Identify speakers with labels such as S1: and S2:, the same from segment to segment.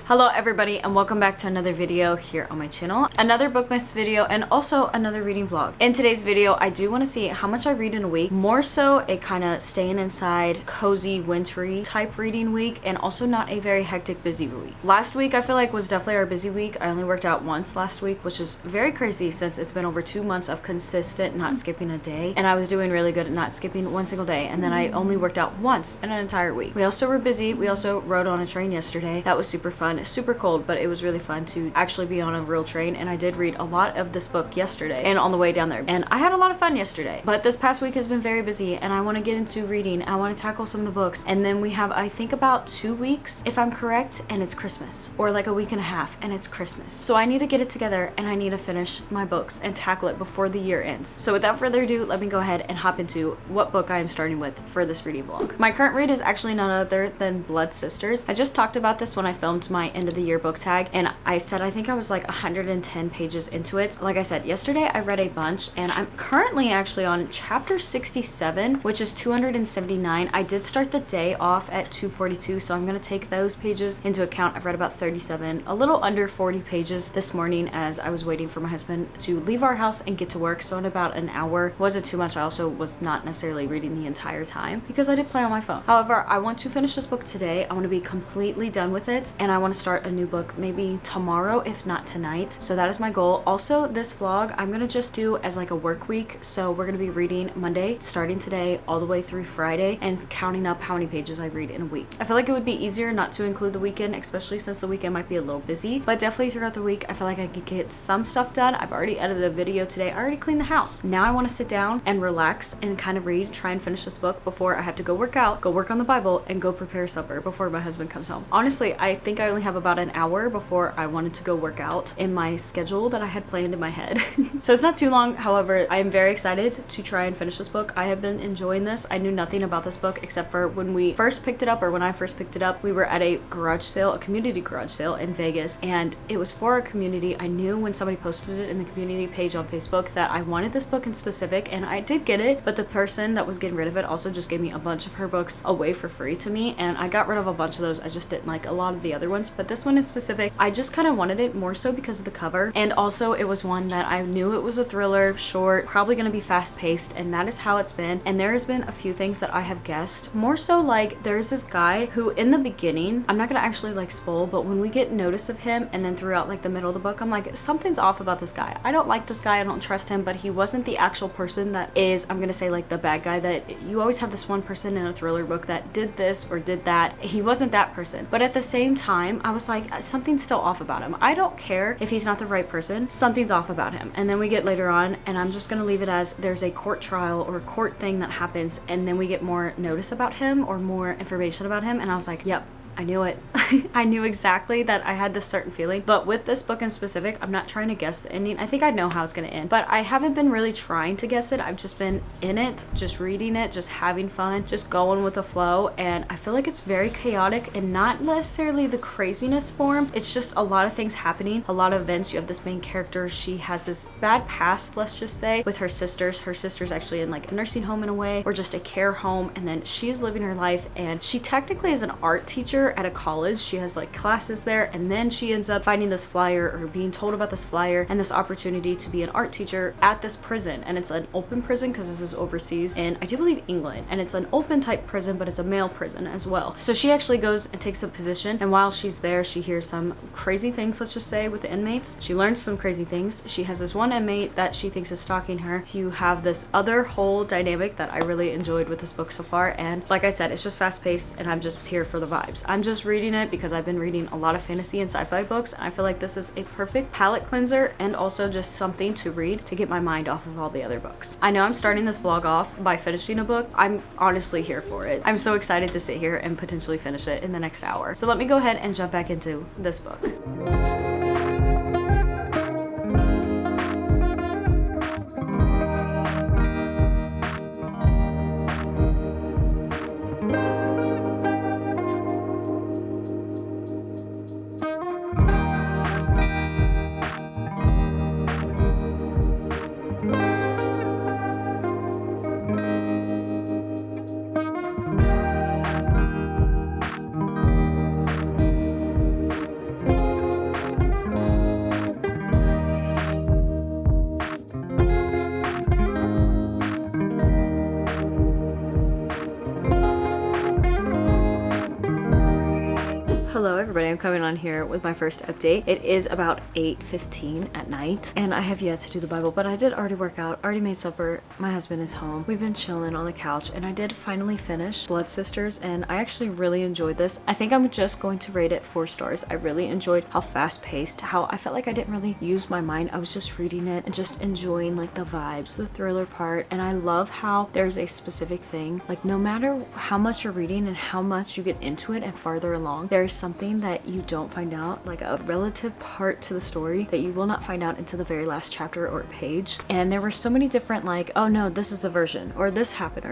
S1: Hello everybody and welcome back to another video here on my channel. Another Bookmas video and also another reading vlog. In today's video, I do want to see how much I read in a week. More so a kind of staying inside, cozy, wintry type reading week, and also not a very hectic, busy week. Last week I feel like was definitely our busy week. I only worked out once last week, which is very crazy since it's been over 2 months of consistent not skipping a day, and I was doing really good at not skipping one single day, and then I only worked out once in an entire week. We also were busy. We also rode on a train yesterday. That was super fun. It's super cold, but it was really fun to actually be on a real train, and I did read a lot of this book yesterday and on the way down there, and I had a lot of fun yesterday. But this past week has been very busy, and I want to get into reading. I want to tackle some of the books, and then we have, I think, about 2 weeks if I'm correct, and it's Christmas, or like a week and a half and it's Christmas. So I need to get it together and I need to finish my books and tackle it before the year ends. So without further ado, let me go ahead and hop into what book I am starting with for this reading vlog. My current read is actually none other than Blood Sisters. I just talked about this when I filmed my end of the year book tag, and I said I think I was like 110 pages into it. Like I said, yesterday I read a bunch, and I'm currently actually on chapter 67, which is 279. I did start the day off at 242, so I'm going to take those pages into account. I've read about 37, a little under 40 pages this morning as I was waiting for my husband to leave our house and get to work. So in about an hour. Wasn't too much. I also was not necessarily reading the entire time because I did play on my phone. However, I want to finish this book today. I want to be completely done with it, and I want to start a new book maybe tomorrow, if not tonight. So that is my goal. Also, this vlog I'm gonna just do as like a work week. So we're gonna be reading Monday, starting today, all the way through Friday, and counting up how many pages I read in a week. I feel like it would be easier not to include the weekend, especially since the weekend might be a little busy, but definitely throughout the week I feel like I could get some stuff done. I've already edited a video today. I already cleaned the house. Now I want to sit down and relax and kind of read, try and finish this book before I have to go work out, go work on the Bible, and go prepare supper before my husband comes home. Honestly, I think I only have about an hour before I wanted to go work out in my schedule that I had planned in my head. So it's not too long. However, I am very excited to try and finish this book. I have been enjoying this. I knew nothing about this book except for when we first picked it up, or when I first picked it up, we were at a garage sale, a community garage sale in Vegas, and it was for our community. I knew when somebody posted it in the community page on Facebook that I wanted this book in specific, and I did get it, but the person that was getting rid of it also just gave me a bunch of her books away for free to me, and I got rid of a bunch of those. I just didn't like a lot of the other ones, but this one is specific. I just kind of wanted it more so because of the cover, and also it was one that I knew it was a thriller, short, probably going to be fast paced, and that is how it's been. And there has been a few things that I have guessed, more so like there's this guy who in the beginning, I'm not going to actually like spoil, but when we get notice of him and then throughout like the middle of the book, I'm like, something's off about this guy. I don't like this guy. I don't trust him, but he wasn't the actual person that is, I'm going to say, like the bad guy that you always have this one person in a thriller book that did this or did that. He wasn't that person, but at the same time I was like, something's still off about him. I don't care if he's not the right person, something's off about him. And then we get later on, and I'm just gonna leave it as there's a court trial or a court thing that happens, and then we get more notice about him or more information about him, and I was like, yep, I knew it. I knew exactly that I had this certain feeling. But with this book in specific, I'm not trying to guess the ending. I think I know how it's going to end, but I haven't been really trying to guess it. I've just been in it, just reading it, just having fun, just going with the flow. And I feel like it's very chaotic, and not necessarily the craziness form. It's just a lot of things happening, a lot of events. You have this main character. She has this bad past, let's just say, with her sisters. Her sister's actually in like a nursing home in a way, or just a care home. And then she is living her life, and she technically is an art teacher at a college. She has like classes there, and then she ends up finding this flyer, or being told about this flyer and this opportunity to be an art teacher at this prison. And it's an open prison because this is overseas, and I do believe England, and it's an open type prison, but it's a male prison as well. So she actually goes and takes a position, and while she's there, she hears some crazy things, let's just say, with the inmates. She learns some crazy things. She has this one inmate that she thinks is stalking her. You have this other whole dynamic that I really enjoyed with this book so far, and like I said, it's just fast paced, and I'm just here for the vibes. I'm just reading it because I've been reading a lot of fantasy and sci-fi books, and I feel like this is a perfect palate cleanser, and also just something to read to get my mind off of all the other books. I know I'm starting this vlog off by finishing a book. I'm honestly here for it. I'm so excited to sit here and potentially finish it in the next hour. So let me go ahead and jump back into this book. Hello everybody, I'm coming on here with my first update. It is about 8:15 at night and I have yet to do the Bible, but I did already work out, already made supper. My husband is home. We've been chilling on the couch and I did finally finish Blood Sisters and I actually really enjoyed this. I think I'm just going to rate it 4 stars. I really enjoyed how fast paced, how I felt like I didn't really use my mind. I was just reading it and just enjoying like the vibes, the thriller part, and I love how there's a specific thing, like no matter how much you're reading and how much you get into it and farther along, there is something that you don't find out, like a relative part to the story that you will not find out until the very last chapter or page. And there were so many different like, oh no, this is the version, or this happened,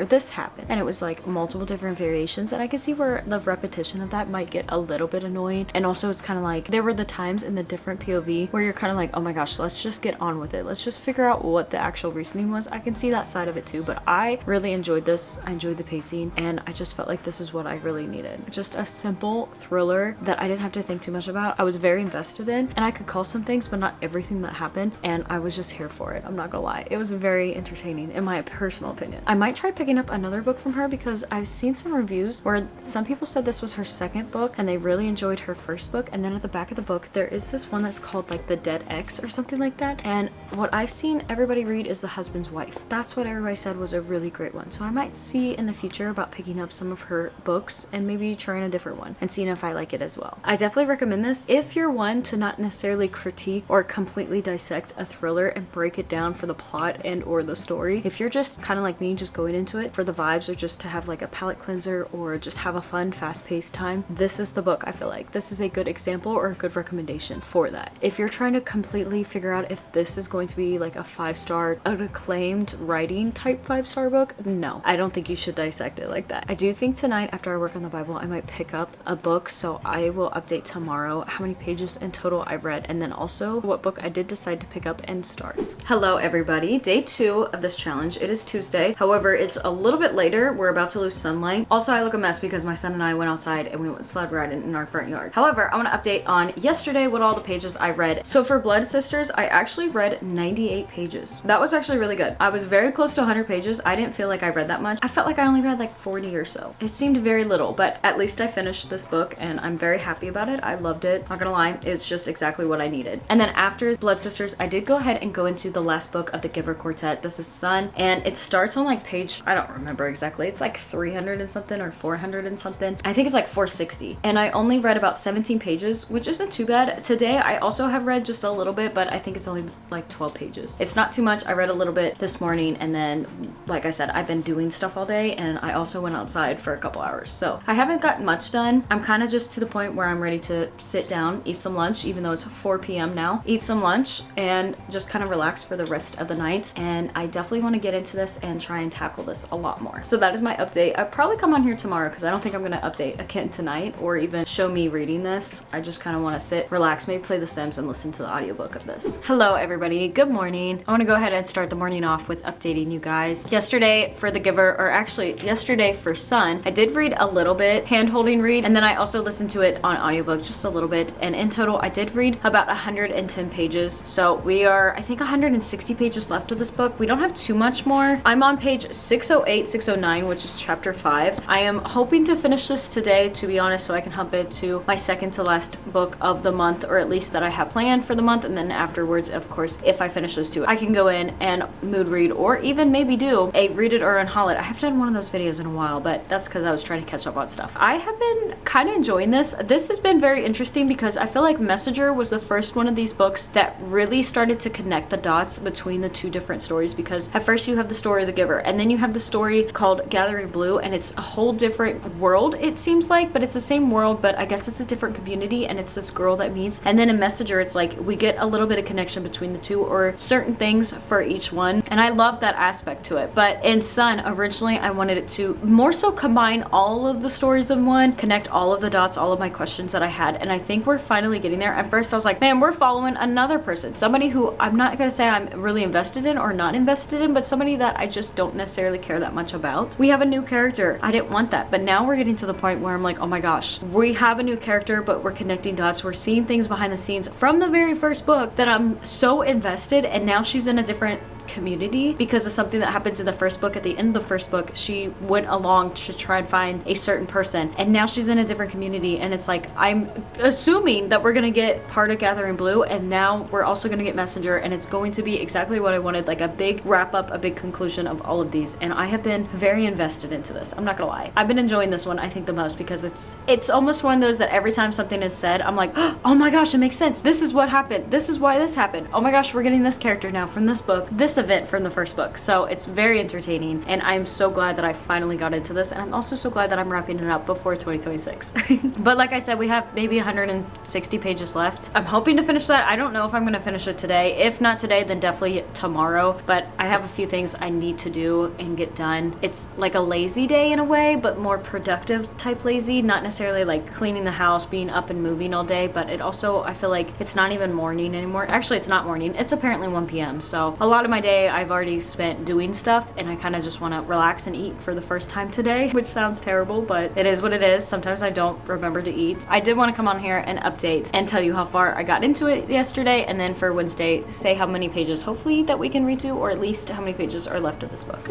S1: and it was like multiple different variations, and I can see where the repetition of that might get a little bit annoying. And also it's kind of like there were the times in the different POV where you're kind of like, oh my gosh, let's just get on with it, let's just figure out what the actual reasoning was. I can see that side of it too, but I really enjoyed this. I enjoyed the pacing and I just felt like this is what I really needed. Just a simple thriller that I didn't have to think too much about. I was very invested in, and I could call some things but not everything that happened, and I was just here for it. I'm not gonna lie, it was very entertaining in my personal opinion. I might try picking up another book from her because I've seen some reviews where some people said this was her second book and they really enjoyed her first book, and then at the back of the book there is this one that's called like The Dead Ex or something like that, and what I've seen everybody read is The Husband's Wife. That's what everybody said was a really great one, so I might see in the future about picking up some of her books and maybe trying a different one and seeing if I like it as well. I definitely recommend this if you're one to not necessarily critique or completely dissect a thriller and break it down for the plot and or the story. If you're just kind of like me, just going into it for the vibes or just to have like a palate cleanser or just have a fun fast-paced time, this is the book. I feel like this is a good example or a good recommendation for that. If you're trying to completely figure out if this is going to be like a 5-star, an acclaimed writing type 5-star book, no, I don't think you should dissect it like that. I do think tonight after I work on the Bible I might pick up a book, so I will update tomorrow how many pages in total I read and then also what book I did decide to pick up and start. Hello everybody, day 2 of this challenge. It is Tuesday, however it's a little bit later. We're about to lose sunlight. Also I look a mess because my son and I went outside and we went sled riding in our front yard. However, I want to update on yesterday what all the pages I read. So for Blood Sisters I actually read 98 pages. That was actually really good. I was very close to 100 pages. I didn't feel like I read that much. I felt like I only read like 40 or so. It seemed very little, but at least I finished this book and I'm very happy about it. I loved it. Not gonna lie, it's just exactly what I needed. And then after Blood Sisters, I did go ahead and go into the last book of the Giver Quartet. This is Sun, and it starts on like page, I don't remember exactly. It's like 300 and something or 400 and something. I think it's like 460. And I only read about 17 pages, which isn't too bad. Today, I also have read just a little bit, but I think it's only like 12 pages. It's not too much. I read a little bit this morning, and then, like I said, I've been doing stuff all day, and I also went outside for a couple hours. So I haven't gotten much done. I'm kind of just to the point where I'm ready to sit down, eat some lunch, even though it's 4 p.m. now, eat some lunch and just kind of relax for the rest of the night. And I definitely want to get into this and try and tackle this a lot more. So that is my update. I'll probably come on here tomorrow because I don't think I'm going to update again tonight or even show me reading this. I just kind of want to sit, relax, maybe play The Sims and listen to the audiobook of this. Hello everybody, good morning. I want to go ahead and start the morning off with updating you guys. Yesterday for The Giver, or actually yesterday for Sun, I did read a little bit, hand-holding read, and then I also listened to it on audiobook just a little bit, and in total I did read about 110 pages. So we are, I think, 160 pages left of this book. We don't have too much more. I'm on page 608, 609, which is chapter 5. I am hoping to finish this today, to be honest, so I can hop into my second to last book of the month, or at least that I have planned for the month, and then afterwards, of course, if I finish those two, I can go in and mood read or even maybe do a read it or unhaul it. I haven't done one of those videos in a while, but that's because I was trying to catch up on stuff. I have been kind of enjoying this. This has been very interesting because I feel like Messenger was the first one of these books that really started to connect the dots between the two different stories, because at first you have the story of The Giver and then you have the story called Gathering Blue, and it's a whole different world it seems like, but it's the same world, but I guess it's a different community and it's this girl that meets. And then in Messenger it's like we get a little bit of connection between the two or certain things for each one, and I love that aspect to it. But in Sun, originally I wanted it to more so combine all of the stories in one, connect all of the dots, all of my questions that I had, and I think we're finally getting there. At first I was like, man, we're following another person, somebody who I'm not gonna say I'm really invested in or not invested in, but somebody that I just don't necessarily care that much about. We have a new character. I didn't want that, but now we're getting to the point where I'm like, oh my gosh, we have a new character, but we're connecting dots. We're seeing things behind the scenes from the very first book that I'm so invested, and now she's in a different community because of something that happens in the first book. At the end of the first book, she went along to try and find a certain person, and now she's in a different community, and it's like, I'm assuming that we're gonna get part of Gathering Blue, and now we're also gonna get Messenger, and it's going to be exactly what I wanted, like a big wrap up, a big conclusion of all of these. And I have been very invested into this. I'm not gonna lie. I've been enjoying this one, I think, the most, because it's almost one of those that every time something is said, I'm like, oh my gosh, it makes sense. This is what happened. This is why this happened. Oh my gosh, we're getting this character now from this book, this event from the first book. So it's very entertaining, and I'm so glad that I finally got into this, and I'm also so glad that I'm wrapping it up before 2026. But like I said, we have maybe 160 pages left. I'm hoping to finish that. I don't know if I'm gonna finish it today. If not today, then definitely tomorrow. But I have a few things I need to do and get done. It's like a lazy day in a way, but more productive type lazy, not necessarily like cleaning the house, being up and moving all day, but it also, I feel like it's not even morning anymore. Actually, it's not morning. It's apparently 1 p.m. So a lot of my day I've already spent doing stuff, and I kind of just want to relax and eat for the first time today, which sounds terrible, but it is what it is. Sometimes I don't remember to eat. I did want to come on here and update and tell you how far I got into it yesterday, and then for Wednesday, say how many pages hopefully that we can read to, or at least how many pages are left of this book.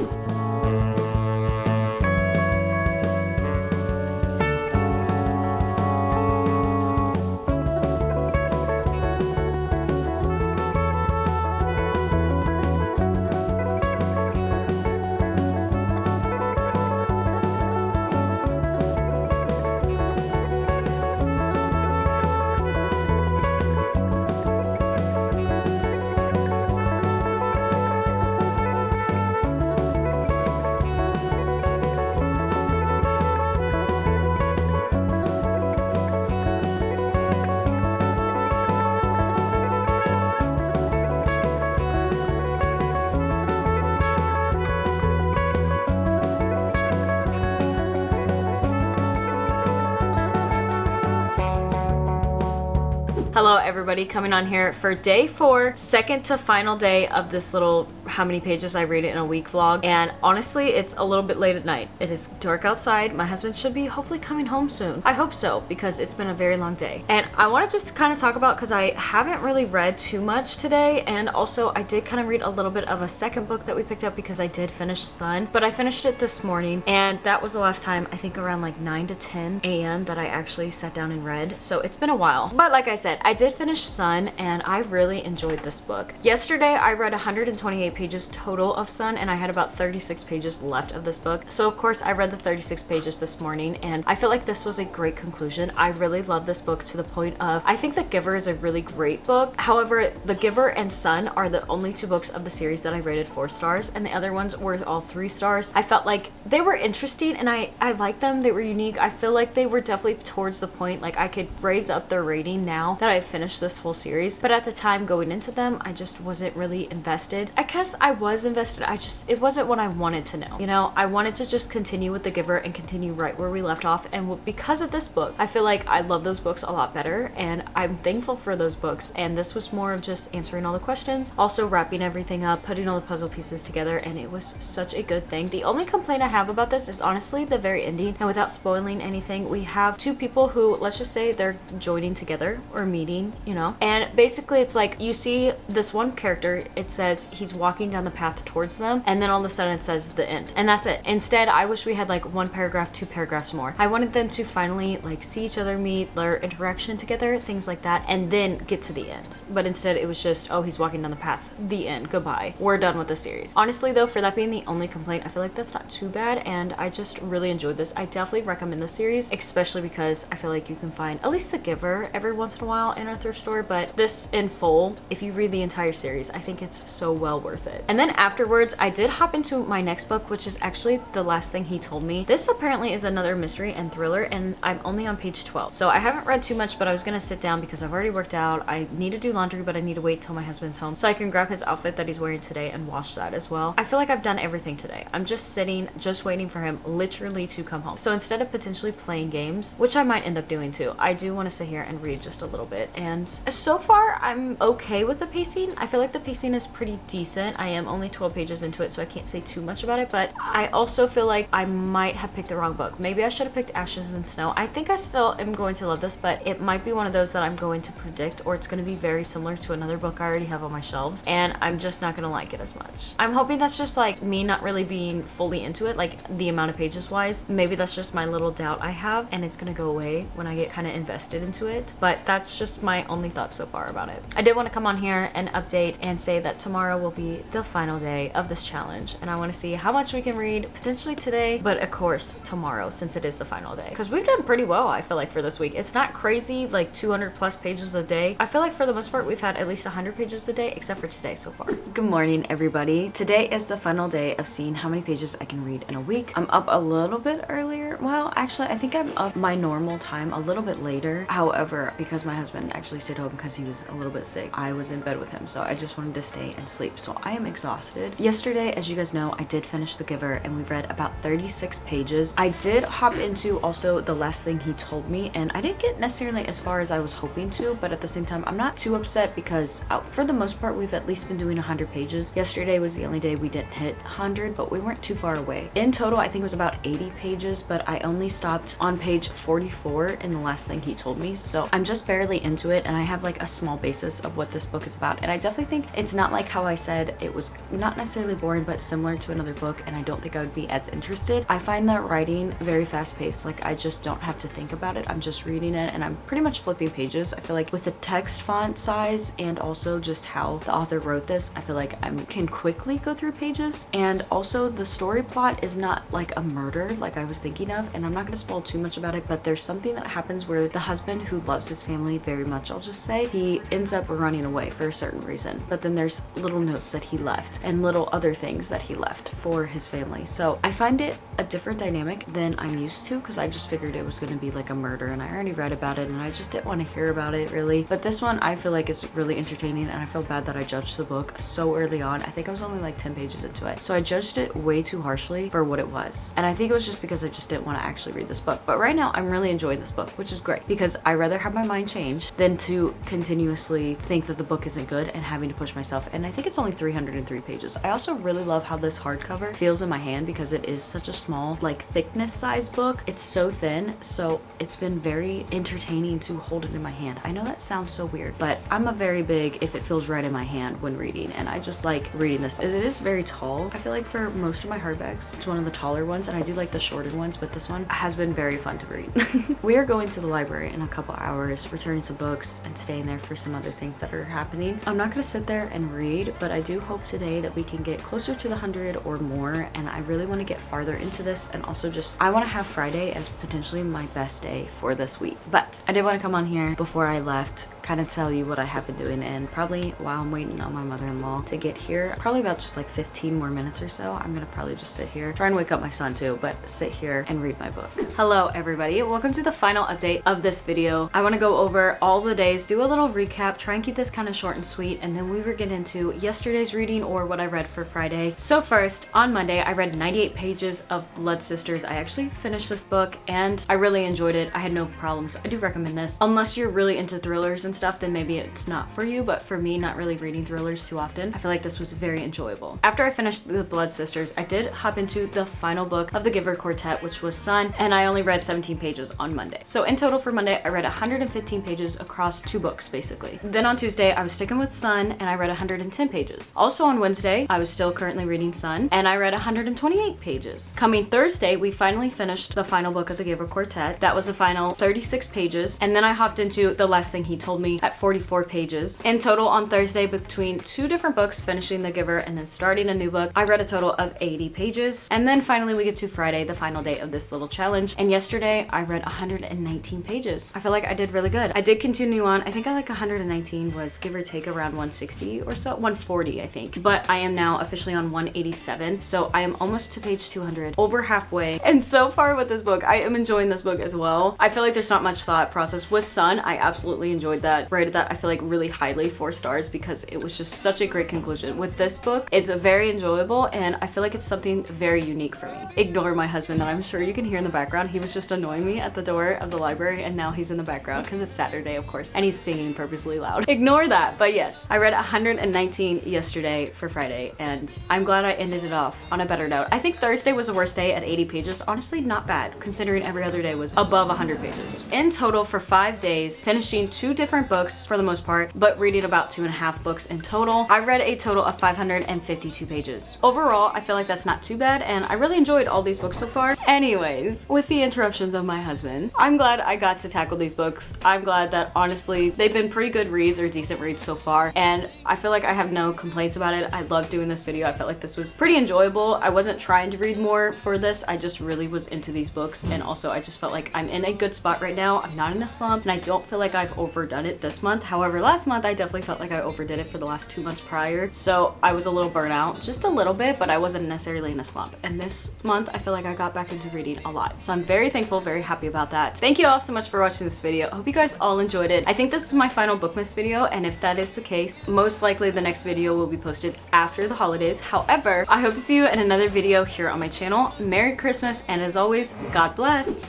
S1: Hello everybody, coming on here for day 4, second to final day of this little how many pages I read it in a week vlog. And honestly, it's a little bit late at night. It is dark outside. My husband should be hopefully coming home soon. I hope so, because it's been a very long day. And I want to just kind of talk about, because I haven't really read too much today, and also I did kind of read a little bit of a second book that we picked up because I did finish Sun, but I finished it this morning, and that was the last time, I think around like 9 to 10 a.m. that I actually sat down and read. So it's been a while. But like I said, I did finish Sun, and I really enjoyed this book. Yesterday, I read 128 pages total of Sun, and I had about 36 pages left of this book. So of course, I read the 36 pages this morning, and I feel like this was a great conclusion. I really love this book to the point of, I think The Giver is a really great book. However, The Giver and Sun are the only 2 books of the series that I rated 4 stars, and the other ones were all 3 stars. I felt like they were interesting, and I liked them. They were unique. I feel like they were definitely towards the point, like I could raise up their rating now that I've finished this whole series, but at the time going into them, I just wasn't really invested. I guess I was invested, it wasn't what I wanted to know. You know, I wanted to just continue with The Giver and continue right where we left off, and because of this book, I feel like I love those books a lot better, and I'm thankful for those books, and this was more of just answering all the questions, also wrapping everything up, putting all the puzzle pieces together, and it was such a good thing. The only complaint I have about this is honestly the very ending, and without spoiling anything, we have 2 people who, let's just say they're joining together or meeting, you know, and basically it's like you see this one character, it says he's walking down the path towards them, and then all of a sudden it says the end, and that's it. Instead, I wish we had like 1 paragraph, 2 paragraphs more. I wanted them to finally like see each other, meet, their interaction together, things like that, and then get to the end. But instead it was just, oh, he's walking down the path, the end, goodbye, we're done with the series. Honestly though, for that being the only complaint, I feel like that's not too bad, and I just really enjoyed this. I definitely recommend this series, especially because I feel like you can find at least The Giver every once in a while in a thrift store, but this in full, if you read the entire series, I think it's so well worth it. And then afterwards, I did hop into my next book, which is actually the last thing he told me. This apparently is another mystery and thriller, and I'm only on page 12. So I haven't read too much, but I was gonna sit down because I've already worked out. I need to do laundry, but I need to wait till my husband's home so I can grab his outfit that he's wearing today and wash that as well. I feel like I've done everything today. I'm just sitting, just waiting for him literally to come home. So instead of potentially playing games, which I might end up doing too, I do want to sit here and read just a little bit. And so far, I'm okay with the pacing. I feel like the pacing is pretty decent. Granted, I am only 12 pages into it, so I can't say too much about it, but I also feel like I might have picked the wrong book. Maybe I should have picked Ashes and Snow. I think I still am going to love this, but it might be one of those that I'm going to predict, or it's going to be very similar to another book I already have on my shelves, and I'm just not going to like it as much. I'm hoping that's just like me not really being fully into it, like the amount of pages wise. Maybe that's just my little doubt I have, and it's going to go away when I get kind of invested into it, but that's just my only thoughts so far about it. I did want to come on here and update and say that tomorrow will be the final day of this challenge, and I want to see how much we can read potentially today, but of course tomorrow, since it is the final day, because we've done pretty well, I feel like, for this week. It's not crazy like 200 plus pages a day. I feel like for the most part we've had at least 100 pages a day, except for today so far. Good morning, everybody. Today is the final day of seeing how many pages I can read in a week. I'm up a little bit earlier. Well, actually I think I'm up my normal time a little bit later. However, because my husband actually stayed home because he was a little bit sick, I was in bed with him, so I just wanted to stay and sleep. So I am exhausted. Yesterday, as you guys know, I did finish The Giver, and we've read about 36 pages. I did hop into also The Last Thing He Told Me, and I didn't get necessarily as far as I was hoping to, but at the same time I'm not too upset because for the most part we've at least been doing 100 pages. Yesterday was the only day we didn't hit 100, but we weren't too far away. In total I think it was about 80 pages, but I only stopped on page 44 in The Last Thing He Told Me, so I'm just barely into it, and I have like a small basis of what this book is about, and I definitely think it's not like how I said it was not necessarily boring, but similar to another book, and I don't think I would be as interested. I find that writing very fast paced. Like, I just don't have to think about it. I'm just reading it, and I'm pretty much flipping pages. I feel like with the text font size and also just how the author wrote this, I feel like I can quickly go through pages, and also the story plot is not like a murder like I was thinking of, and I'm not going to spoil too much about it, but there's something that happens where the husband, who loves his family very much, I'll just say, he ends up running away for a certain reason, but then there's little notes that he left and little other things that he left for his family. So I find it a different dynamic than I'm used to, because I just figured it was going to be like a murder, and I already read about it and I just didn't want to hear about it really. But this one I feel like is really entertaining, and I feel bad that I judged the book so early on. I think I was only like 10 pages into it, so I judged it way too harshly for what it was, and I think it was just because I just didn't want to actually read this book. But right now I'm really enjoying this book, which is great, because I rather have my mind changed than to continuously think that the book isn't good and having to push myself. And I think it's only 303 pages. I also really love how this hardcover feels in my hand, because it is such a small, like, thickness size book. It's so thin, so it's been very entertaining to hold it in my hand. I know that sounds so weird, but I'm a very big if it feels right in my hand when reading, and I just like reading this. It is very tall. I feel like for most of my hardbacks it's one of the taller ones, and I do like the shorter ones, but this one has been very fun to read. We are going to the library in a couple hours, returning some books and staying there for some other things that are happening. I'm not gonna sit there and read, but I do hope today that we can get closer to the 100 or more, and I really want to get farther into this, and also just I want to have Friday as potentially my best day for this week. But I did want to come on here before I left, kind of tell you what I have been doing, and probably while I'm waiting on my mother-in-law to get here, probably about just like 15 more minutes or so, I'm gonna probably just sit here, try and wake up my son too, but sit here and read my book. Hello everybody, welcome to the final update of this video. I want to go over all the days, do a little recap, try and keep this kind of short and sweet, and then we will get into yesterday's reading or what I read for Friday. So first, on Monday I read 98 pages of Blood Sisters. I actually finished this book and I really enjoyed it. I had no problems. I do recommend this. Unless you're really into thrillers and stuff, then maybe it's not for you, but for me, not really reading thrillers too often, I feel like this was very enjoyable. After I finished the Blood Sisters, I did hop into the final book of the Giver Quartet, which was Sun, and I only read 17 pages on Monday. So in total for Monday, I read 115 pages across 2 books basically. Then on Tuesday, I was sticking with Sun and I read 110 pages. Also on Wednesday, I was still currently reading Sun and I read 128 pages. Coming Thursday, we finally finished the final book of the Giver Quartet. That was the final 36 pages, and then I hopped into The Last Thing He Told Me at 44 pages. In total on Thursday, between 2 different books, finishing The Giver and then starting a new book, I read a total of 80 pages. And then finally we get to Friday, the final day of this little challenge, and yesterday I read 119 pages. I feel like I did really good. I did continue on. I think I like 119 was give or take around 160 or so, 140 I think, but I am now officially on 187, so I am almost to page 200, over halfway. And so far with this book, I am enjoying this book as well. I feel like there's not much thought process with Sun. I absolutely enjoyed that. that rated that I feel like really highly, 4 stars, because it was just such a great conclusion. With this book, it's very enjoyable and I feel like it's something very unique for me. Ignore my husband that I'm sure you can hear in the background. He was just annoying me at the door of the library and now he's in the background because it's Saturday, of course, and he's singing purposely loud. Ignore that. But yes, I read 119 yesterday for Friday and I'm glad I ended it off on a better note. I think Thursday was the worst day at 80 pages. Honestly, not bad considering every other day was above 100 pages. In total for 5 days, finishing 2 different books for the most part, but reading about 2.5 books in total. I read a total of 552 pages. Overall, I feel like that's not too bad and I really enjoyed all these books so far. Anyways, with the interruptions of my husband, I'm glad I got to tackle these books. I'm glad that honestly, they've been pretty good reads or decent reads so far and I feel like I have no complaints about it. I love doing this video. I felt like this was pretty enjoyable. I wasn't trying to read more for this. I just really was into these books and also I just felt like I'm in a good spot right now. I'm not in a slump and I don't feel like I've overdone it this month. However, last month I definitely felt like I overdid it for the last 2 months prior. So I was a little burnt out, just a little bit, but I wasn't necessarily in a slump. And this month I feel like I got back into reading a lot. So I'm very thankful, very happy about that. Thank you all so much for watching this video. I hope you guys all enjoyed it. I think this is my final Bookmas video and if that is the case, most likely the next video will be posted after the holidays. However, I hope to see you in another video here on my channel. Merry Christmas and as always, God bless.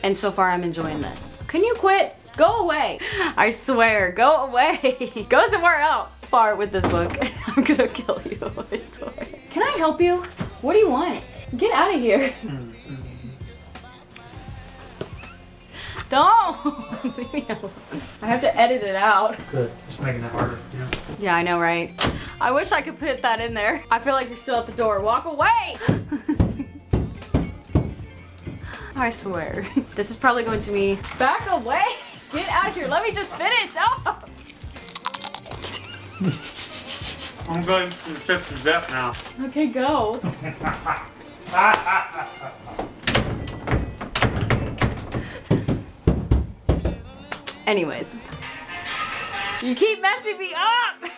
S1: And so far I'm enjoying this. Can you quit? Go away. I swear, go away. Go somewhere else. Far with this book. I'm gonna kill you, I swear. Can I help you? What do you want? Get out of here. Don't! Leave me alone. I have to edit it out.
S2: Good. Just making it harder. Yeah.
S1: Yeah, I know, right? I wish I could put that in there. I feel like you're still at the door. Walk away! I swear. This is probably going to be... Back away! Get out of here. Let me just finish. Oh.
S2: I'm going to the tip to death now.
S1: Okay, go. Anyways. You keep messing me up!